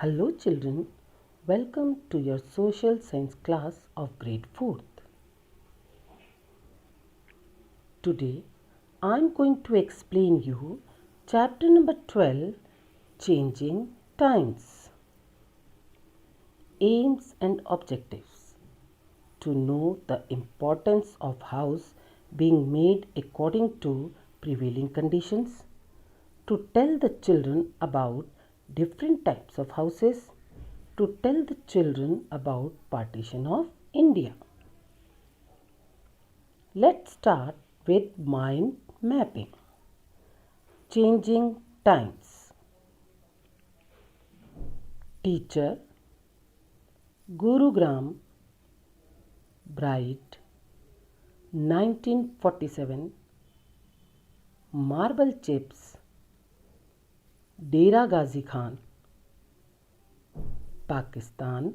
Hello children, welcome to your social science class of grade 4th. Today I am going to explain you chapter number 12, Changing Times. Aims and objectives. To know the importance of house being made according to prevailing conditions. To tell the children about different types of houses, to tell the children about partition of India. Let's start with mind mapping. Changing times. Teacher, Gurugram, Bride, 1947, Marble Chips, Dera Ghazi Khan, Pakistan,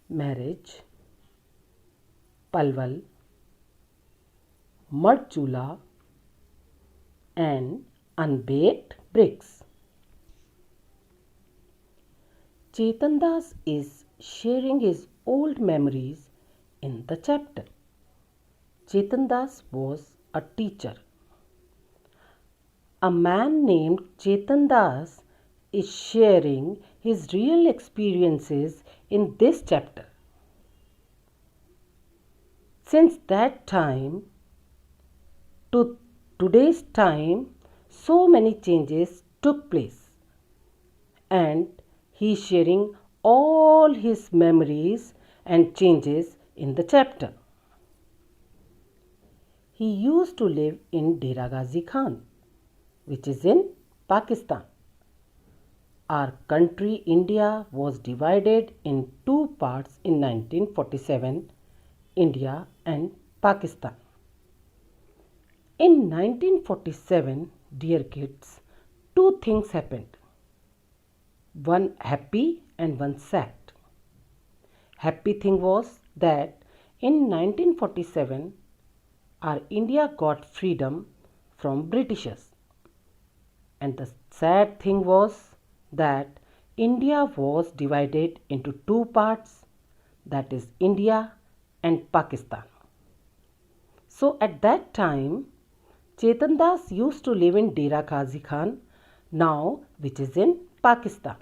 Marriage, Palwal, Mud Chula, and Unbaked Bricks. Chetan Das is sharing his old memories in the chapter. Chetan Das was a teacher. A man named Chetan Das is sharing his real experiences in this chapter. Since that time to today's time, so many changes took place, and he is sharing all his memories and changes in the chapter. He used to live in Dera Ghazi Khan, which is in Pakistan. Our country India was divided in two parts in 1947, India and Pakistan. In 1947, dear kids, two things happened. One happy and one sad. Happy thing was that in 1947, our India got freedom from Britishers. And the sad thing was that India was divided into two parts, that is India and Pakistan. So at that time, Chetan Das used to live in Dera Ghazi Khan, now which is in Pakistan.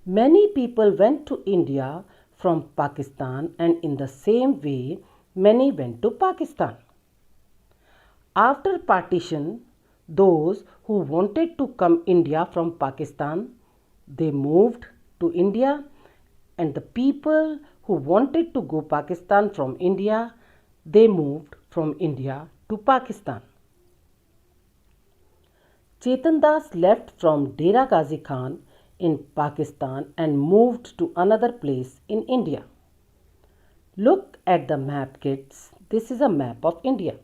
Many people went to India from Pakistan, and in the same way many went to Pakistan. After partition, those who wanted to come India from Pakistan, they moved to India, and the people who wanted to go Pakistan from India, they moved from India to Pakistan. Chetan Das left from Dera Ghazi Khan in Pakistan and moved to another place in India. Look at the map, kids. This is a map of India.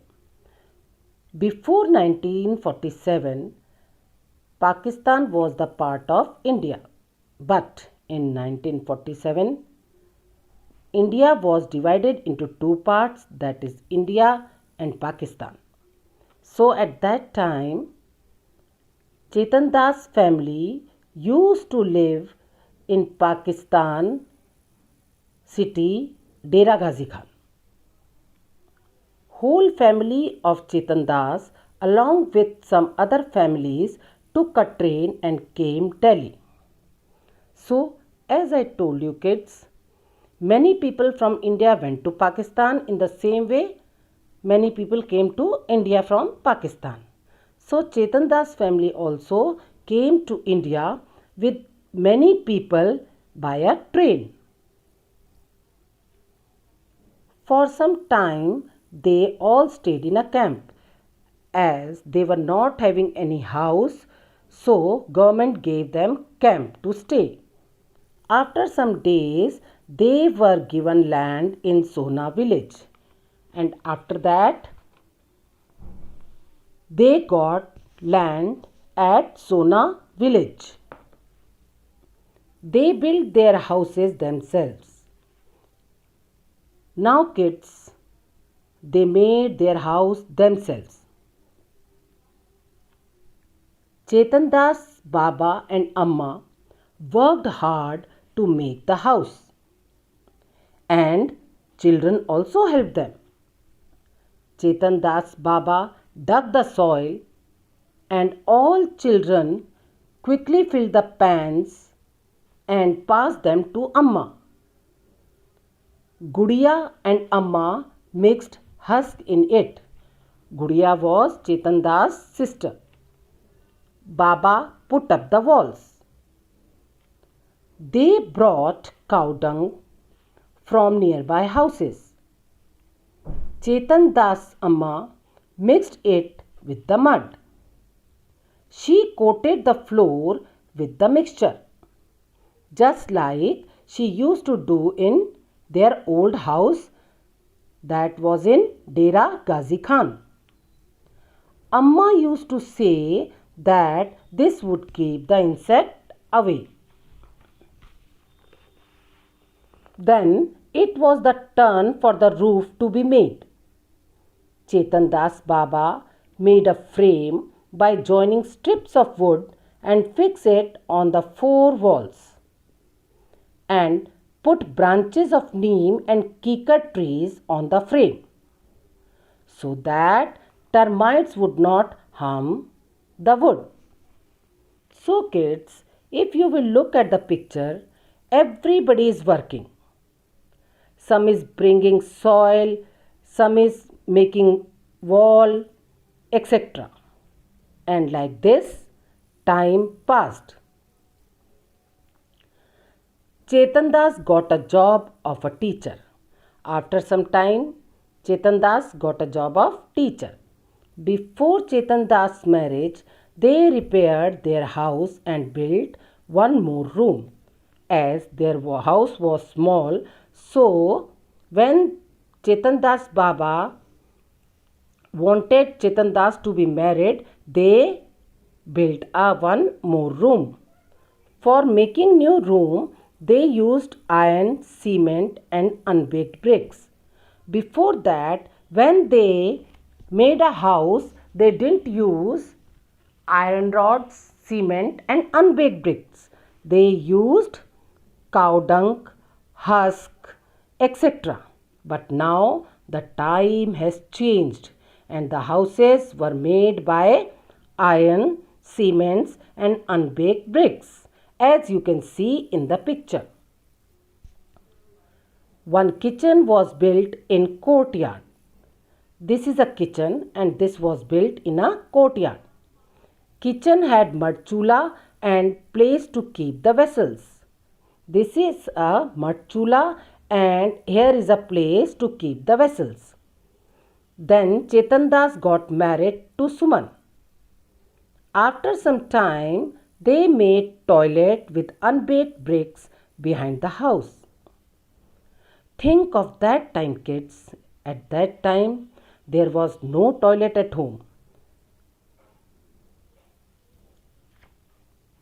Before 1947, Pakistan was the part of India. But in 1947, India was divided into two parts, that is India and Pakistan. So at that time, Chetan Das family used to live in Pakistan city, Dera Ghazi Khan. Whole family of Chetan Das along with some other families took a train and came Delhi. So as I told you kids, many people from India went to Pakistan. In the same way, many people came to India from Pakistan. So Chetan Das family also came to India with many people by a train. For some time, they all stayed in a camp. As they were not having any house, so government gave them camp to stay. After some days, they were given land in Sona village, and after that, they got land at Sona village. They built their houses themselves. Now kids, they made their house themselves. Chetan Das Baba and Amma worked hard to make the house, and children also helped them. Chetan Das Baba dug the soil, and all children quickly filled the pans and passed them to Amma. Gudiya and Amma mixed husk in it. Gudiya was Chetan Das' sister. Baba put up the walls. They brought cow dung from nearby houses. Chetan Das Amma mixed it with the mud. She coated the floor with the mixture, just like she used to do in their old house that was in Dera Ghazi Khan. Amma used to say that this would keep the insect away. Then it was the turn for the roof to be made. Chetan Das Baba made a frame by joining strips of wood and fix it on the four walls, and put branches of neem and kikar trees on the frame so that termites would not harm the wood. So kids, if you will look at the picture, everybody is working. Some is bringing soil, some is making wall, etc. And like this, time passed. Chetan Das got a job of a teacher. After some time, Chetan Das got a job of teacher. Before Chetan Das' marriage, they repaired their house and built one more room. As their house was small, so when Chetan Das Baba wanted Chetan Das to be married, they built one more room. For making new room, they used iron, cement and unbaked bricks. Before that, when they made a house, they didn't use iron rods, cement and unbaked bricks. They used cow dung, husk, etc. But now the time has changed and the houses were made by iron, cements and unbaked bricks, as you can see in the picture. One kitchen was built in courtyard. This is a kitchen and this was built in a courtyard. Kitchen had mud chula and place to keep the vessels. This is a mud chula and here is a place to keep the vessels. Then Chetan Das got married to Suman. After some time, they made toilet with unbaked bricks behind the house. Think of that time, kids. At that time, there was no toilet at home.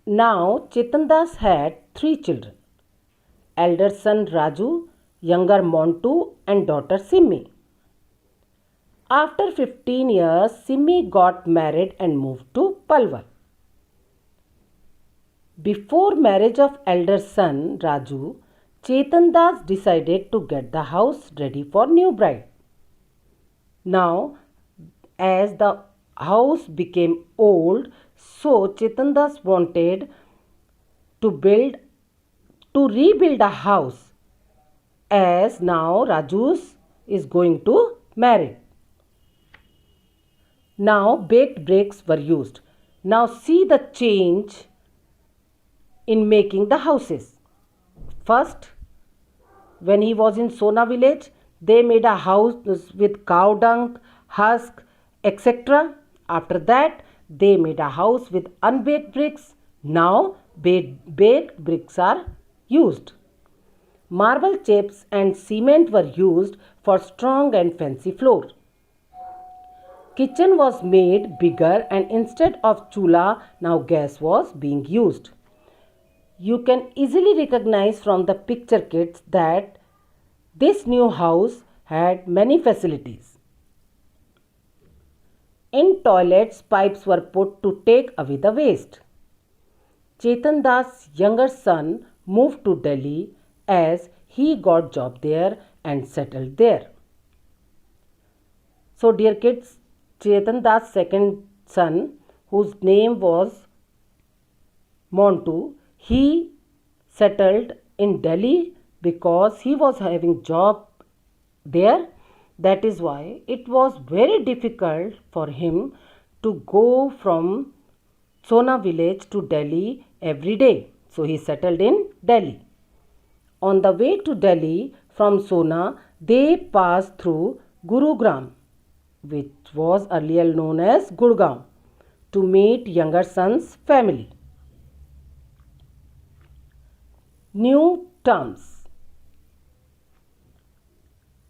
Now, Chetan Das had 3 children. Elder son Raju, younger Montu and daughter Simmi. After 15 years, Simmi got married and moved to Palwal. Before marriage of elder son Raju, Chetan Das decided to get the house ready for new bride. Now, as the house became old, so Chetan Das wanted to rebuild a house, as now Raju is going to marry. Now baked bricks were used. Now see the change in making the houses. First, when he was in Sona village, they made a house with cow dung, husk, etc. After that, they made a house with unbaked bricks. Now baked bricks are used. Marble chips and cement were used for strong and fancy floor. Kitchen was made bigger and instead of chula, now gas was being used. You can easily recognize from the picture, kids, that this new house had many facilities. In toilets, pipes were put to take away the waste. Chetan Das' younger son moved to Delhi as he got job there and settled there. So dear kids, Chetan Das' second son, whose name was Montu, he settled in Delhi because he was having job there. That is why it was very difficult for him to go from Sona village to Delhi every day. So he settled in Delhi. On the way to Delhi from Sona, they passed through Gurugram, which was earlier known as Gurgaon, to meet younger son's family. New terms.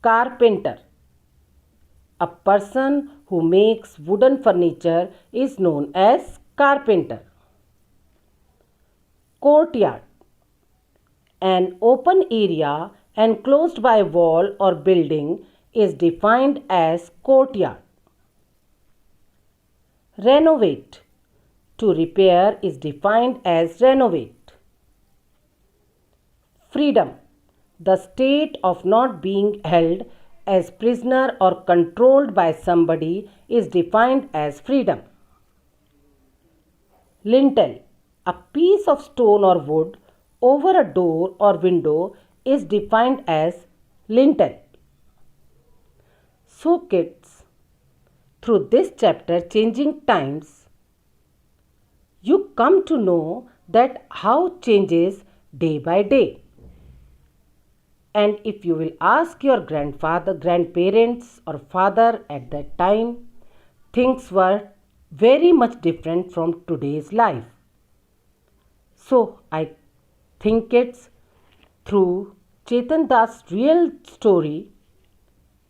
Carpenter. A person who makes wooden furniture is known as carpenter. Courtyard. An open area enclosed by a wall or building is defined as courtyard. Renovate. To repair is defined as renovate. Freedom. The state of not being held as prisoner or controlled by somebody is defined as freedom. Lintel. A piece of stone or wood over a door or window is defined as lintel. So kids, through this chapter Changing Times, you come to know that how changes day by day. And if you will ask your grandfather, grandparents or father at that time, things were very much different from today's life. So I think it's through Chetan Das' real story,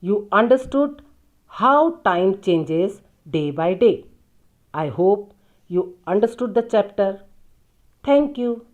you understood how time changes day by day. I hope you understood the chapter. Thank you.